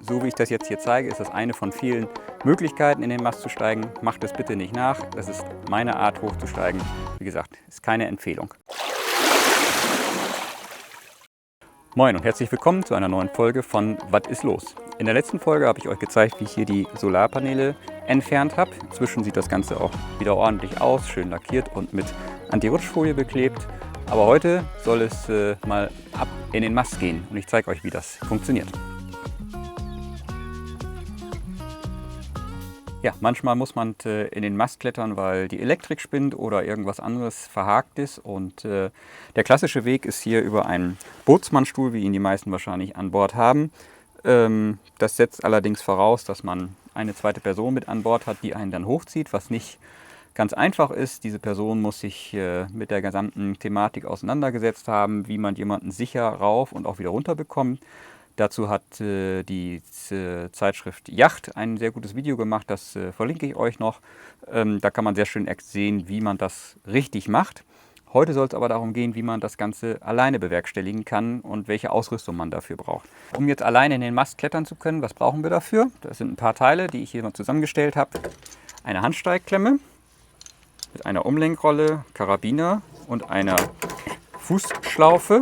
So wie ich das jetzt hier zeige, ist das eine von vielen Möglichkeiten, in den Mast zu steigen. Macht es bitte nicht nach. Das ist meine Art, hochzusteigen. Wie gesagt, ist keine Empfehlung. Moin und herzlich willkommen zu einer neuen Folge von Was ist los? In der letzten Folge habe ich euch gezeigt, wie ich hier die Solarpaneele entfernt habe. Inzwischen sieht das Ganze auch wieder ordentlich aus, schön lackiert und mit Anti-Rutschfolie beklebt. Aber heute soll es mal ab in den Mast gehen und ich zeige euch, wie das funktioniert. Ja, manchmal muss man in den Mast klettern, weil die Elektrik spinnt oder irgendwas anderes verhakt ist. Und der klassische Weg ist hier über einen Bootsmannstuhl, wie ihn die meisten wahrscheinlich an Bord haben. Das setzt allerdings voraus, dass man eine zweite Person mit an Bord hat, die einen dann hochzieht, was nicht ganz einfach ist. Diese Person muss sich mit der gesamten Thematik auseinandergesetzt haben, wie man jemanden sicher rauf und auch wieder runter bekommt. Dazu hat die Zeitschrift Yacht ein sehr gutes Video gemacht, das verlinke ich euch noch. Da kann man sehr schön sehen, wie man das richtig macht. Heute soll es aber darum gehen, wie man das Ganze alleine bewerkstelligen kann und welche Ausrüstung man dafür braucht. Um jetzt alleine in den Mast klettern zu können, was brauchen wir dafür? Das sind ein paar Teile, die ich hier mal zusammengestellt habe. Eine Handsteigklemme mit einer Umlenkrolle, Karabiner und einer Fußschlaufe.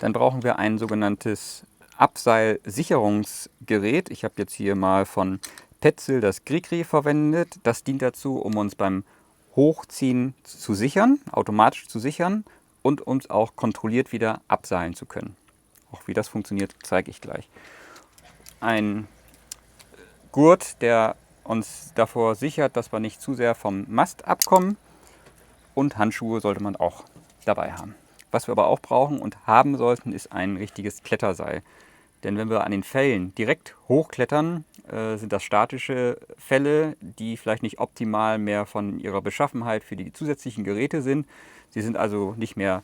Dann brauchen wir ein sogenanntes Abseilsicherungsgerät. Ich habe jetzt hier mal von Petzl das Grigri verwendet. Das dient dazu, um uns beim Hochziehen zu sichern, automatisch zu sichern und uns auch kontrolliert wieder abseilen zu können. Auch wie das funktioniert, zeige ich gleich. Ein Gurt, der uns davor sichert, dass wir nicht zu sehr vom Mast abkommen, und Handschuhe sollte man auch dabei haben. Was wir aber auch brauchen und haben sollten, ist ein richtiges Kletterseil. Denn wenn wir an den Fällen direkt hochklettern, sind das statische Fälle, die vielleicht nicht optimal mehr von ihrer Beschaffenheit für die zusätzlichen Geräte sind. Sie sind also nicht mehr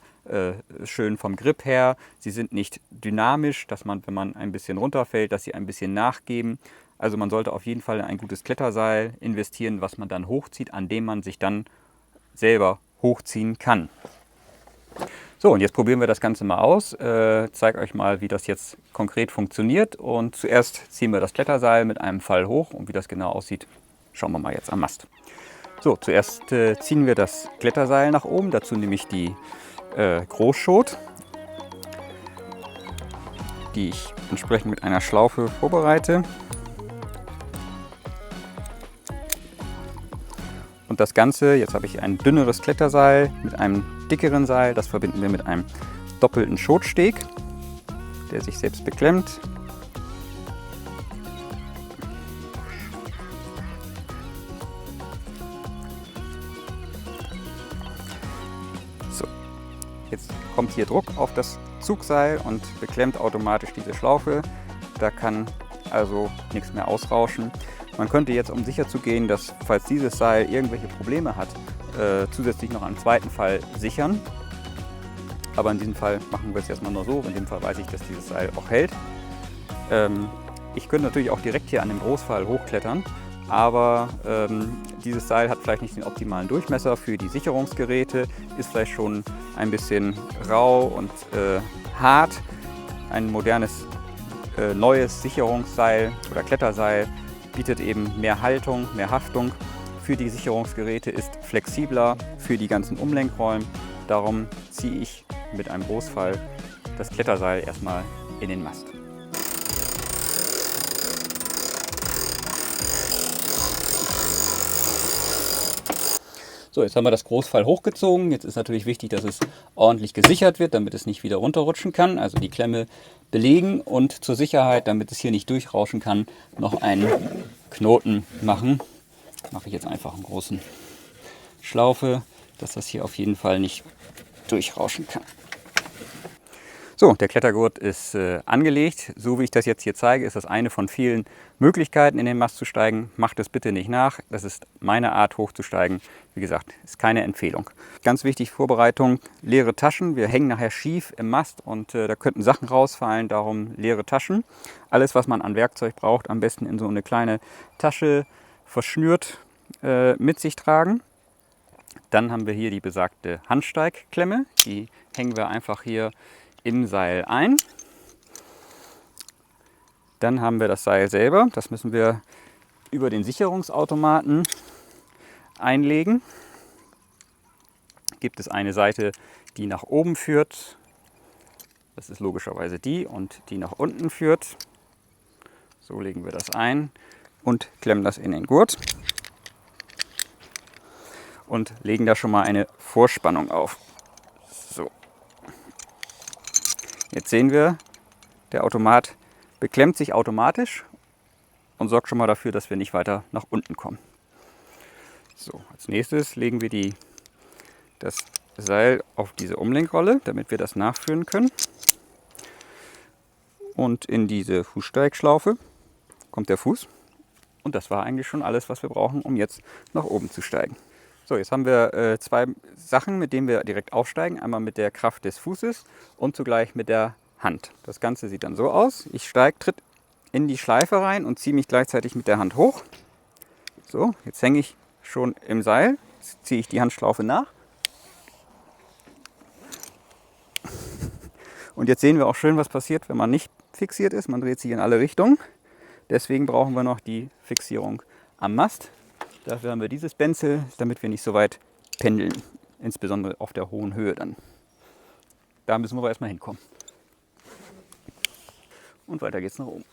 schön vom Grip her. Sie sind nicht dynamisch, dass man, wenn man ein bisschen runterfällt, dass sie ein bisschen nachgeben. Also man sollte auf jeden Fall in ein gutes Kletterseil investieren, was man dann hochzieht, an dem man sich dann selber hochziehen kann. So, und jetzt probieren wir das Ganze mal aus. Zeige euch mal, wie das jetzt konkret funktioniert. Und zuerst ziehen wir das Kletterseil mit einem Fall hoch. Und wie das genau aussieht, schauen wir mal jetzt am Mast. So, zuerst ziehen wir das Kletterseil nach oben. Dazu nehme ich die Großschot, die ich entsprechend mit einer Schlaufe vorbereite. Und das Ganze, jetzt habe ich ein dünneres Kletterseil mit einem dickeren Seil, das verbinden wir mit einem doppelten Schotsteg, der sich selbst beklemmt. So, jetzt kommt hier Druck auf das Zugseil und beklemmt automatisch diese Schlaufe. Da kann also nichts mehr ausrauschen. Man könnte jetzt, um sicher zu gehen, dass, falls dieses Seil irgendwelche Probleme hat, zusätzlich noch einen zweiten Fall sichern. Aber in diesem Fall machen wir es erstmal nur so. In dem Fall weiß ich, dass dieses Seil auch hält. Ich könnte natürlich auch direkt hier an dem Großfall hochklettern, aber dieses Seil hat vielleicht nicht den optimalen Durchmesser für die Sicherungsgeräte, ist vielleicht schon ein bisschen rau und hart. Ein modernes neues Sicherungsseil oder Kletterseil bietet eben mehr Haltung, mehr Haftung für die Sicherungsgeräte, ist flexibler für die ganzen Umlenkrollen. Darum ziehe ich mit einem Großfall das Kletterseil erstmal in den Mast. So, jetzt haben wir das Großfall hochgezogen. Jetzt ist natürlich wichtig, dass es ordentlich gesichert wird, damit es nicht wieder runterrutschen kann. Also die Klemme belegen und zur Sicherheit, damit es hier nicht durchrauschen kann, noch einen Knoten machen. Mache ich jetzt einfach einen großen Schlaufe, dass das hier auf jeden Fall nicht durchrauschen kann. So, der Klettergurt ist angelegt. So wie ich das jetzt hier zeige, ist das eine von vielen Möglichkeiten, in den Mast zu steigen. Macht es bitte nicht nach. Das ist meine Art, hochzusteigen. Wie gesagt, ist keine Empfehlung. Ganz wichtig, Vorbereitung, leere Taschen. Wir hängen nachher schief im Mast und da könnten Sachen rausfallen, darum leere Taschen. Alles, was man an Werkzeug braucht, am besten in so eine kleine Tasche verschnürt mit sich tragen. Dann haben wir hier die besagte Handsteigklemme. Die hängen wir einfach hier im Seil ein. Dann haben wir das Seil selber. Das müssen wir über den Sicherungsautomaten einlegen. Gibt es eine Seite, die nach oben führt. Das ist logischerweise die und die nach unten führt. So legen wir das ein und klemmen das in den Gurt und legen da schon mal eine Vorspannung auf. So. Jetzt sehen wir, der Automat beklemmt sich automatisch und sorgt schon mal dafür, dass wir nicht weiter nach unten kommen. So, als nächstes legen wir das Seil auf diese Umlenkrolle, damit wir das nachführen können. Und in diese Fußsteigschlaufe kommt der Fuß. Und das war eigentlich schon alles, was wir brauchen, um jetzt nach oben zu steigen. So, jetzt haben wir zwei Sachen, mit denen wir direkt aufsteigen. Einmal mit der Kraft des Fußes und zugleich mit der Hand. Das Ganze sieht dann so aus. Ich tritt in die Schleife rein und ziehe mich gleichzeitig mit der Hand hoch. So, jetzt hänge ich schon im Seil. Jetzt ziehe ich die Handschlaufe nach. Und jetzt sehen wir auch schön, was passiert, wenn man nicht fixiert ist. Man dreht sich in alle Richtungen. Deswegen brauchen wir noch die Fixierung am Mast. Dafür haben wir dieses Benzel, damit wir nicht so weit pendeln. Insbesondere auf der hohen Höhe dann. Da müssen wir aber erstmal hinkommen. Und weiter geht's nach oben.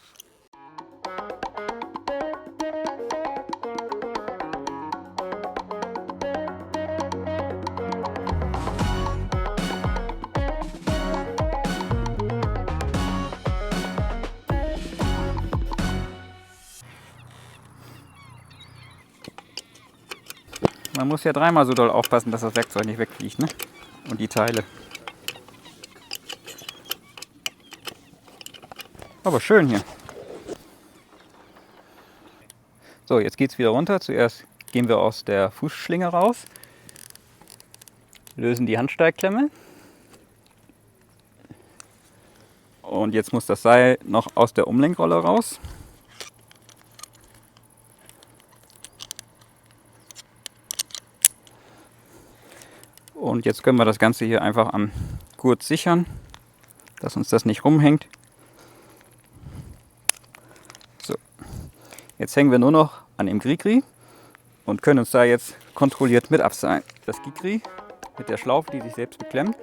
Man muss ja dreimal so doll aufpassen, dass das Werkzeug nicht wegfliegt, ne? Und die Teile. Aber schön hier. So, jetzt geht es wieder runter. Zuerst gehen wir aus der Fußschlinge raus, lösen die Handsteigklemme. Und jetzt muss das Seil noch aus der Umlenkrolle raus. Und jetzt können wir das Ganze hier einfach am Gurt sichern, dass uns das nicht rumhängt. So. Jetzt hängen wir nur noch an dem Grigri und können uns da jetzt kontrolliert mit abseilen. Das Grigri mit der Schlaufe, die sich selbst beklemmt.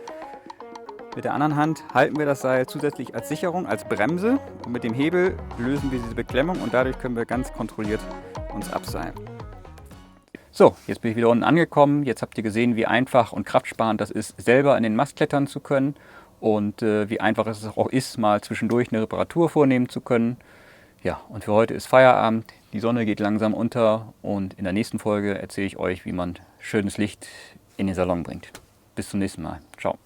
Mit der anderen Hand halten wir das Seil zusätzlich als Sicherung, als Bremse. Und mit dem Hebel lösen wir diese Beklemmung und dadurch können wir ganz kontrolliert uns abseilen. So, jetzt bin ich wieder unten angekommen. Jetzt habt ihr gesehen, wie einfach und kraftsparend das ist, selber in den Mast klettern zu können. Und wie einfach es auch ist, mal zwischendurch eine Reparatur vornehmen zu können. Ja, und für heute ist Feierabend. Die Sonne geht langsam unter und in der nächsten Folge erzähle ich euch, wie man schönes Licht in den Salon bringt. Bis zum nächsten Mal. Ciao.